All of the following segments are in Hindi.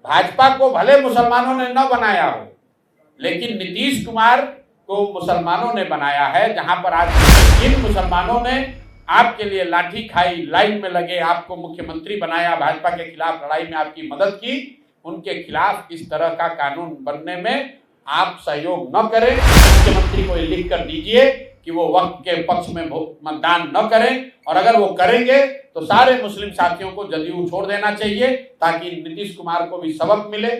भाजपा को भले मुसलमानों ने न बनाया हो, लेकिन नीतीश कुमार को मुसलमानों ने बनाया है। जहां पर आज जिन मुसलमानों ने आपके लिए लाठी खाई, लाइन में लगे, आपको मुख्यमंत्री बनाया, भाजपा के खिलाफ लड़ाई में आपकी मदद की, उनके खिलाफ इस तरह का कानून बनने में आप सहयोग न करें। मुख्यमंत्री को लिख कर दीजिए कि वो वक्त के पक्ष में मतदान न करें, और अगर वो करेंगे तो सारे मुस्लिम साथियों को जदयू छोड़ देना चाहिए ताकि नीतीश कुमार को भी सबक मिले।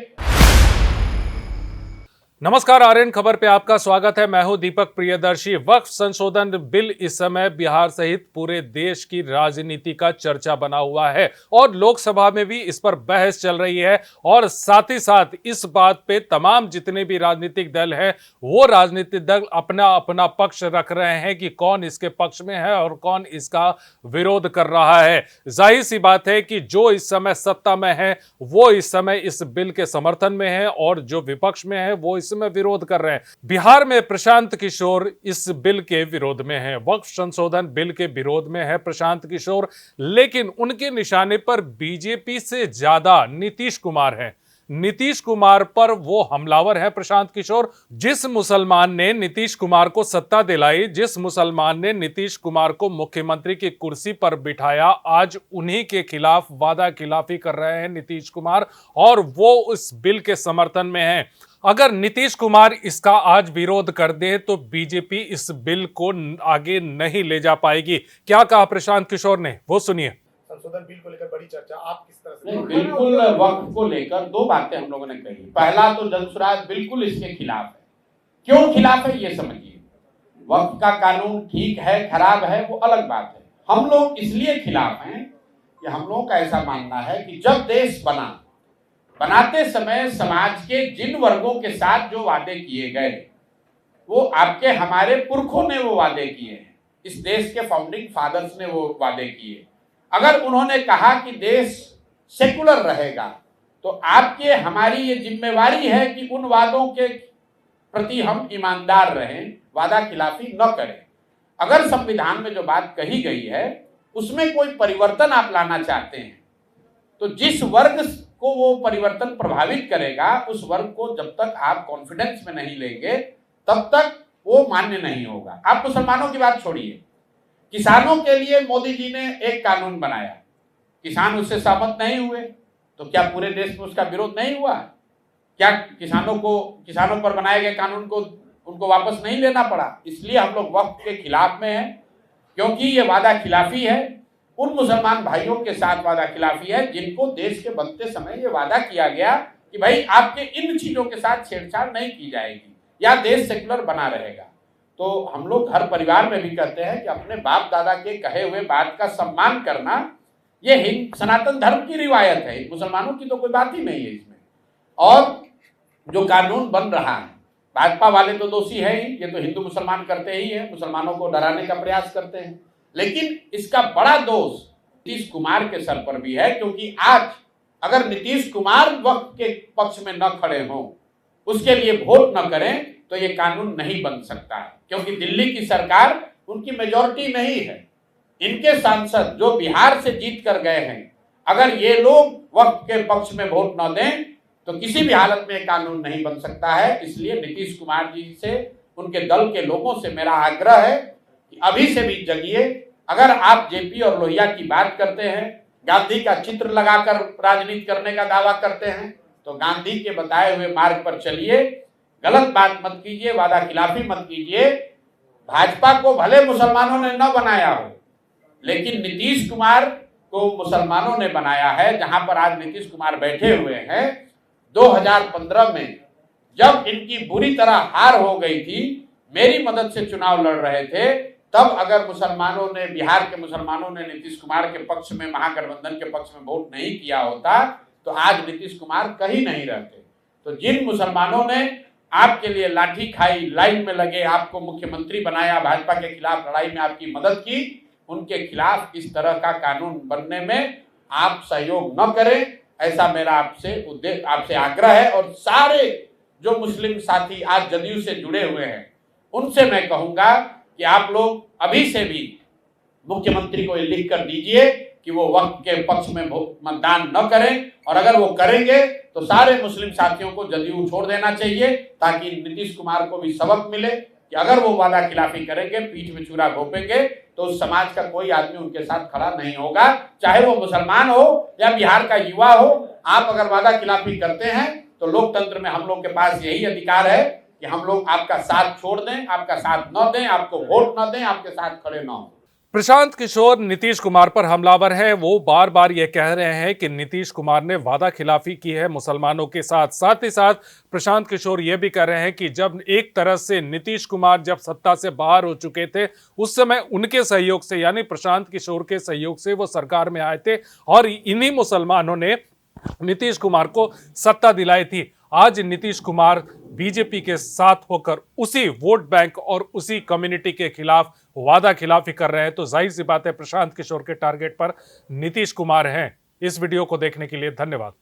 नमस्कार, आर्यन खबर पे आपका स्वागत है। मैं हूं दीपक प्रियदर्शी। वक्फ संशोधन बिल इस समय बिहार सहित पूरे देश की राजनीति का चर्चा बना हुआ है और लोकसभा में भी इस पर बहस चल रही है, और साथ ही साथ इस बात पे तमाम जितने भी राजनीतिक दल हैं वो राजनीतिक दल अपना अपना पक्ष रख रहे हैं कि कौन इसके पक्ष में है और कौन इसका विरोध कर रहा है। जाहिर सी बात है कि जो इस समय सत्ता में है वो इस समय इस बिल के समर्थन में है और जो विपक्ष में है वो में विरोध कर रहे हैं। बिहार में प्रशांत किशोर इस बिल के विरोध में है, वक्फ संशोधन बिल के विरोध में है प्रशांत किशोर, लेकिन उनके निशाने पर बीजेपी से ज्यादा नीतीश कुमार है। नीतीश कुमार पर वो हमलावर है प्रशांत किशोर। जिस मुसलमान ने नीतीश कुमार को सत्ता दिलाई, जिस मुसलमान ने नीतीश कुमार को मुख्यमंत्री की कुर्सी पर बिठाया, आज उन्हीं के खिलाफ वादा खिलाफी कर रहे हैं नीतीश कुमार, और वो उस बिल के समर्थन में है। अगर नीतीश कुमार इसका आज विरोध कर दे तो बीजेपी इस बिल को आगे नहीं ले जा पाएगी। क्या कहा प्रशांत किशोर ने, वो सुनिए। संशोधन बिल को लेकर बड़ी चर्चा, आप किस तरह से? बिल्कुल, वक्फ को लेकर दो बातें हम लोगों ने कही। पहला तो जनसुराज बिल्कुल इसके खिलाफ है। क्यों खिलाफ है ये समझिए। वक्फ का कानून ठीक है, खराब है, वो अलग बात है। हम लोग इसलिए खिलाफ हैं कि हम लोगों का ऐसा मानना है कि जब देश बनाते समय समाज के जिन वर्गों के साथ जो वादे किए गए, वो आपके हमारे पुरखों ने वो वादे किए हैं। इस देश के फाउंडिंग फादर्स ने वो वादे किए। अगर उन्होंने कहा कि देश सेकुलर रहेगा, तो आपके हमारी ये जिम्मेवारी है कि उन वादों के प्रति हम ईमानदार रहें, वादा खिलाफी न करें। अगर संविधान में जो बात कही गई है उसमें कोई परिवर्तन आप लाना चाहते हैं, तो जिस वर्ग को वो परिवर्तन प्रभावित करेगा, उस वर्ग को जब तक आप कॉन्फिडेंस में नहीं लेंगे तब तक वो मान्य नहीं होगा। आप मुसलमानों की बात छोड़िए, किसानों के लिए मोदी जी ने एक कानून बनाया, किसान उससे सहमत नहीं हुए, तो क्या पूरे देश में उसका विरोध नहीं हुआ? क्या किसानों पर बनाए गए कानून को उनको वापस नहीं लेना पड़ा? इसलिए हम लोग वक्फ के खिलाफ में हैं, क्योंकि ये वादा खिलाफी है। उन मुसलमान भाइयों के साथ वादा खिलाफी है जिनको देश के बनते समय ये वादा किया गया कि भाई आपके इन चीजों के साथ छेड़छाड़ नहीं की जाएगी या देश सेकुलर बना रहेगा। तो हम लोग हर परिवार में भी कहते हैं कि अपने बाप दादा के कहे हुए बात का सम्मान करना, ये हिंद सनातन धर्म की रिवायत है, मुसलमानों की तो कोई बात ही नहीं है इसमें। और जो कानून बन रहा है, भाजपा वाले तो दोषी है ही, ये तो हिंदू मुसलमान करते ही है, मुसलमानों को डराने का प्रयास करते हैं। लेकिन इसका बड़ा दोष नीतीश कुमार के सर पर भी है, क्योंकि आज अगर नीतीश कुमार वक्त के पक्ष में न खड़े हों, उसके लिए वोट न करें, तो ये कानून नहीं बन सकता है। क्योंकि दिल्ली की सरकार उनकी मेजॉरिटी नहीं है। इनके सांसद जो बिहार से जीत कर गए हैं, अगर ये लोग वक्त के पक्ष में वोट न दें तो किसी भी हालत में कानून नहीं बन सकता है। इसलिए नीतीश कुमार जी से, उनके दल के लोगों से मेरा आग्रह है कि अभी से भी जगिए। अगर आप जेपी और लोहिया की बात करते हैं, गांधी का चित्र लगाकर राजनीति करने का दावा करते हैं, तो गांधी के बताए हुए मार्ग पर चलिए, गलत बात मत कीजिए, वादा खिलाफी मत कीजिए। भाजपा को भले मुसलमानों ने न बनाया हो, लेकिन नीतीश कुमार को मुसलमानों ने बनाया है। जहां पर आज नीतीश कुमार बैठे हुए हैं, 2015 में जब इनकी बुरी तरह हार हो गई थी, मेरी मदद से चुनाव लड़ रहे थे, तब अगर मुसलमानों ने, बिहार के मुसलमानों ने नीतीश कुमार के पक्ष में, महागठबंधन के पक्ष में वोट नहीं किया होता, तो आज नीतीश कुमार कहीं नहीं रहते। तो जिन मुसलमानों ने आपके लिए लाठी खाई, लाइन में लगे, आपको मुख्यमंत्री बनाया, भाजपा के खिलाफ लड़ाई में आपकी मदद की, उनके खिलाफ इस तरह का कानून बनने में आप सहयोग न करें, ऐसा मेरा आपसे आग्रह है। और सारे जो मुस्लिम साथी आज जदयू से जुड़े हुए हैं, उनसे मैं कहूंगा कि आप लोग अभी से भी मुख्यमंत्री को लिख कर दीजिए कि वो वक्त के पक्ष में मतदान न करें, और अगर वो करेंगे तो सारे मुस्लिम साथियों को जदयू छोड़ देना चाहिए, ताकि नीतीश कुमार को भी सबक मिले कि अगर वो वादा खिलाफी करेंगे, पीठ में छुरा घोंपेंगे, तो उस समाज का कोई आदमी उनके साथ खड़ा नहीं होगा, चाहे वो मुसलमान हो या बिहार का युवा हो। आप अगर वादा खिलाफी करते हैं तो लोकतंत्र में हम लोग के पास यही अधिकार है कि हम लोग आपका साथ छोड़ दें, आपका साथ न दें, आपको वोट न दें, आपके साथ खड़े न हो। प्रशांत किशोर नीतीश कुमार पर हमलावर हैं। वो बार बार ये कह रहे हैं कि नीतीश कुमार ने वादा खिलाफी की है मुसलमानों के साथ। साथ ही साथ प्रशांत किशोर ये भी कह रहे हैं कि जब एक तरह से नीतीश कुमार जब सत्ता से बाहर हो चुके थे, उस समय उनके सहयोग से, यानी प्रशांत किशोर के सहयोग से वो सरकार में आए थे, और इन्हीं मुसलमानों ने नीतीश कुमार को सत्ता दिलाई थी। आज नीतीश कुमार बीजेपी के साथ होकर उसी वोट बैंक और उसी कम्युनिटी के खिलाफ वादा खिलाफी कर रहे हैं, तो जाहिर सी बात है प्रशांत किशोर के टारगेट पर नीतीश कुमार हैं। इस वीडियो को देखने के लिए धन्यवाद।